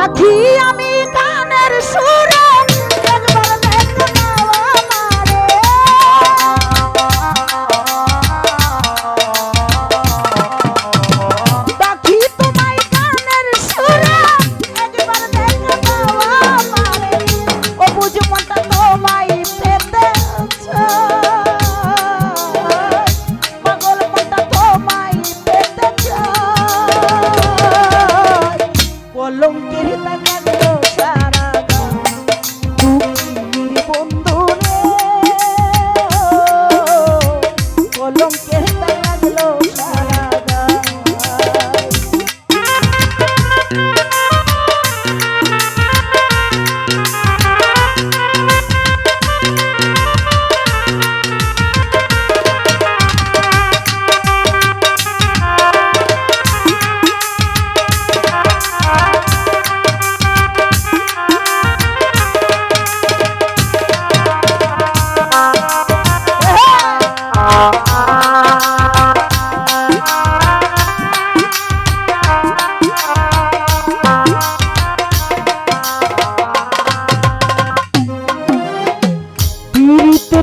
পাখি আমি গানের সুরে একবার দেখো আমারে পাখি তোমায় গানের সুরে একবার দেখো আমারে ও বুঝ মনটা তোমায় পেতে পাগল মনটা তোমায় পেতে কলঙ্কের দাগলো সারা দুঃখীর বন্ধু রে কলঙ্কের দাগলো সারা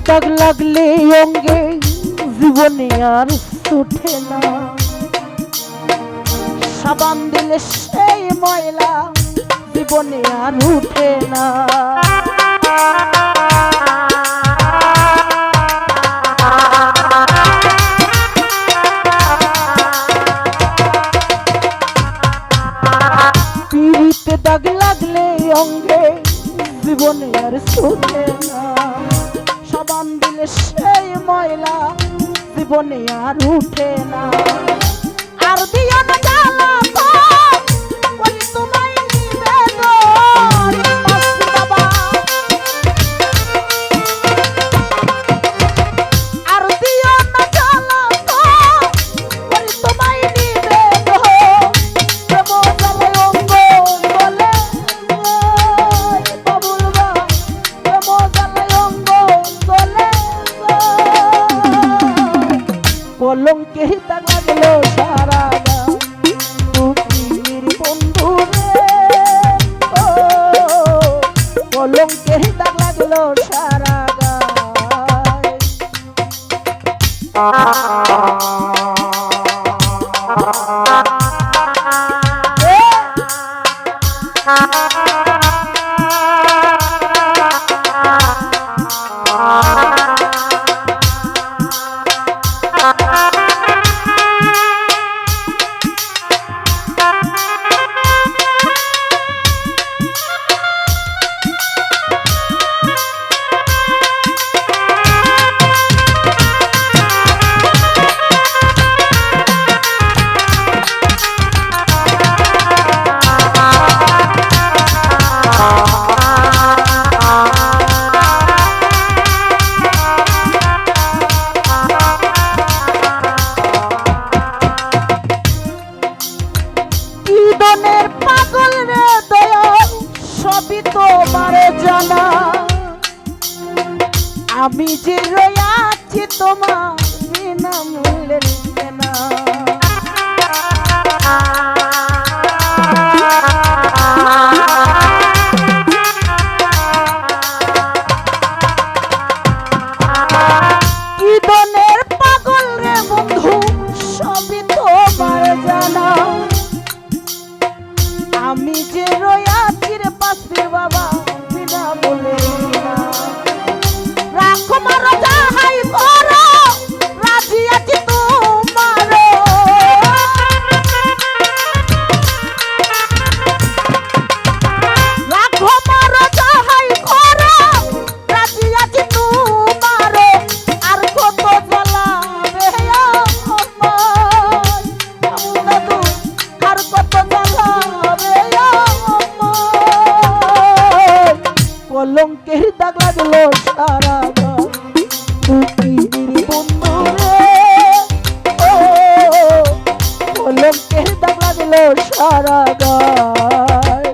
দাগ লাগলে অঙ্গে জীবনে আর ছুটে না সাবান দিলে সেই ময়লা জীবনে আর উঠে না পিড়িতে দাগ লাগলে অঙ্গে জীবনে আর ছুটে না সাবান দিলে সেই ময়লা জীবনে আর উঠে না আর দিও না জ্বালা ওই তোমায় নিবেদন বাবা আর দিও না জ্বালা ওই তোমায় নিবেদন প্রেম জ্বালে অঙ্গ বলে বাবুল বা প্রেম জ্বালে অঙ্গ বলে কলঙ্কে দাগ লাগলো সারা দুঃখীর বন্ধু রে কলঙ্কে দাগ লাগলো সারা পাগল রে দয়া সবই তোমার জানা আমি যে রয়াছি তোমার বিনা মূল্যের কেনা ঈদনের পাগল রে বন্ধু সবই তোমার জানা আমি যে রয়াছি রে পাশে বাবা বিনা বলে না রাখো মারা যাহাই করো রাজি আছি তোমার রাখো মারা যাহাই করো রাজি আছি তোমার আর কত জ্বালাবে আমায় দাদু আর কত জ্বালাবে কলঙ্কের দাগ লাগলো সারা দুঃখীর বন্ধু রে কলঙ্কের দাগ লাগলো সারা গায়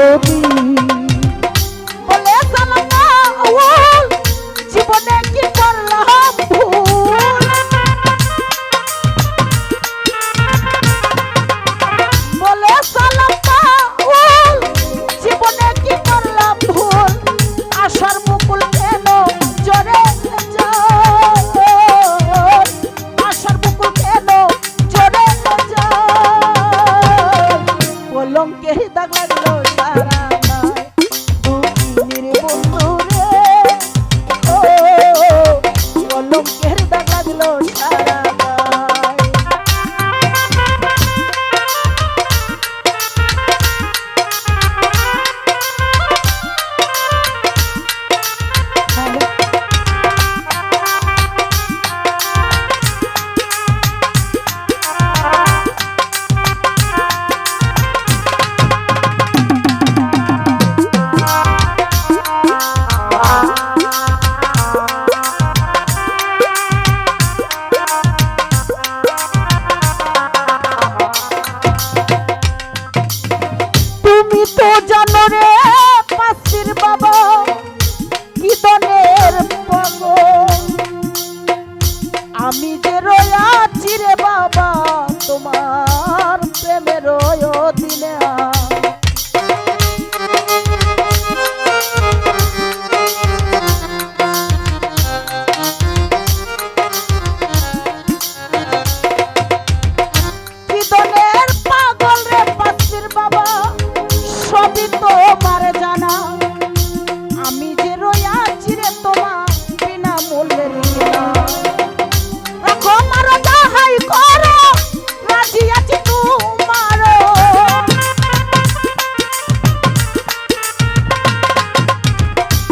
যদি বলে সালামা আউয়াল জীবনে কি করলাম ভুল বলে সালামা আউয়াল জীবনে কি করলাম ভুল আশার মুকুল কেন জরে যায় আশার মুকুল কেন জরে যায় কলঙ্কের দাগ লাগলো সারা গায়ে দুঃখিনীর বন্ধু রে ও কলঙ্কের দাগ লাগলো সারা তুমি তো জানো রে পাশির বাবা কি দনের পাগল আমি যে রয়াছি রে বাবা তোমার প্রেমের অধীনে কি দনের পাগল রে পাশির বাবা সবই তোমার জানা আমি যে রয়াছি রে তোমার বিনা মূল্যের কেনা রাখো মারো যাহাই করো রাজি আছি তোমার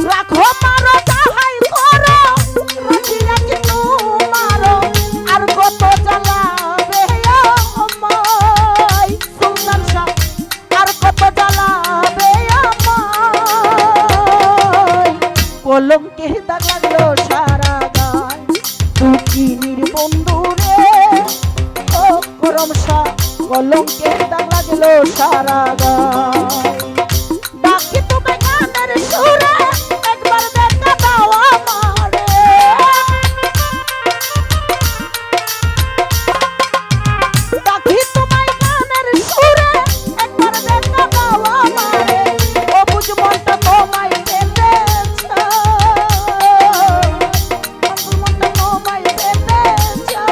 রাখো মারো যাহাই করো রাজি আছি তোমার আর কত জ্বালাবে আমায় সুলতান শাহ আর কত জ্বালাবে আমায় কলঙ্কের দাগ লাগলো সারা গায় দুঃখিনীর বন্ধু রে ও করম শাহ কলঙ্কের দাগ লাগলো সারা গায় ডাকি তুমি গানের সুরে একবার দেখা দাও আমারে ডাকি তোমায় গানের সুরে একবার দেখা দাও আমারে ও বুঝ মনটা তোমায় পেতে মনটা তোমায় পেতে চাই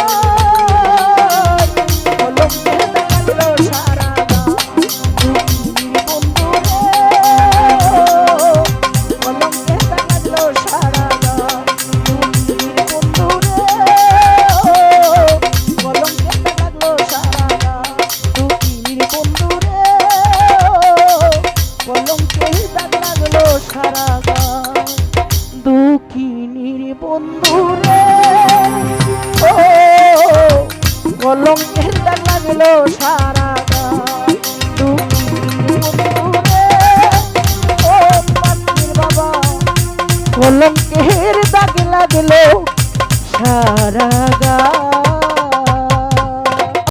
কলঙ্কের দাগ লাগলো সারা গায় দুঃখিনীর বন্ধু রে কলঙ্কের দাগ লাগলো সারা গায় দুঃখিনীর বন্ধু রে কলঙ্কের দাগ লাগলো সারা গায় দুঃখিনীর বন্ধু রে কলঙ্কের দাগ লাগলো সারা গায় দুঃখিনীর বন্ধু রে ও কলঙ্কের দাগ লাগলো সারা